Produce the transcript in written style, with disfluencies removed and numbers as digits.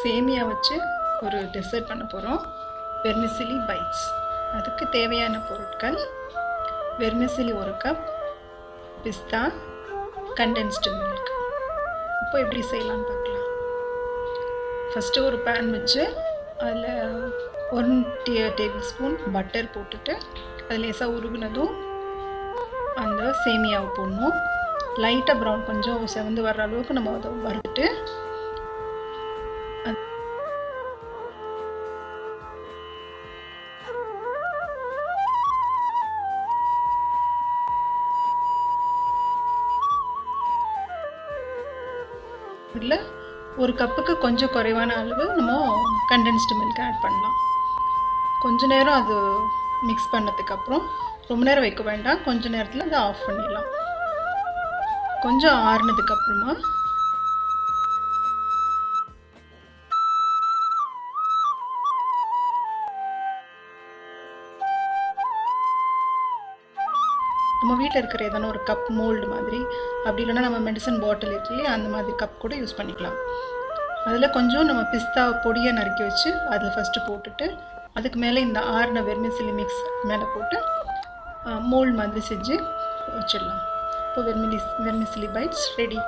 சேமியா வச்சு ஒரு டெசர்ட் பண்ண போகிறோம். Vermicelli bytes. அதுக்கு தேவையான பொருட்கள்: வெர்மிசிலி 1 கப், பிஸ்தா, கண்டென்ஸ்டு மில்க். இப்போ எப்படி செய்யலாம்னு பார்க்கலாம். ஃபஸ்ட்டு ஒரு பேன் வச்சு அதில் 1 டேபிள் ஸ்பூன் பட்டர் போட்டுட்டு அது லேசாக உருகுனதும் அந்த சேமியாவை போடணும். லைட்டாக ப்ரௌன் கொஞ்சம் செவந்து வர்ற அளவுக்கு நம்ம அதை வறுத்துட்டு இதில் 1 கப்புக்கு கொஞ்சம் குறைவான அளவு நம்ம கண்டென்ஸ்டு மில்க் ஆட் பண்ணலாம். கொஞ்ச நேரம் அது மிக்ஸ் பண்ணதுக்கப்புறம் ரொம்ப நேரம் வைக்க வேண்டாம், கொஞ்ச நேரத்தில் அதை ஆஃப் பண்ணிடலாம். கொஞ்சம் ஆறுனதுக்கப்புறமா நம்ம வீட்டில் இருக்கிற ஏதான ஒரு கப் மோல்டு மாதிரி, அப்படி இல்லைன்னா நம்ம மெடிசன் பாட்டில் இருக்குல்லையே அந்த மாதிரி கப் கூட யூஸ் பண்ணிக்கலாம். அதில் கொஞ்சம் நம்ம பிஸ்தா பொடியை நறுக்கி வச்சு அதில் ஃபஸ்ட்டு போட்டுட்டு அதுக்கு மேலே இந்த ஆறுன வெர்மிசிலி மிக்ஸ் மேலே போட்டு மோல்டு மாதிரி செஞ்சு வச்சிடலாம். இப்போ வெர்மிசிலி பைட்ஸ் ரெடி.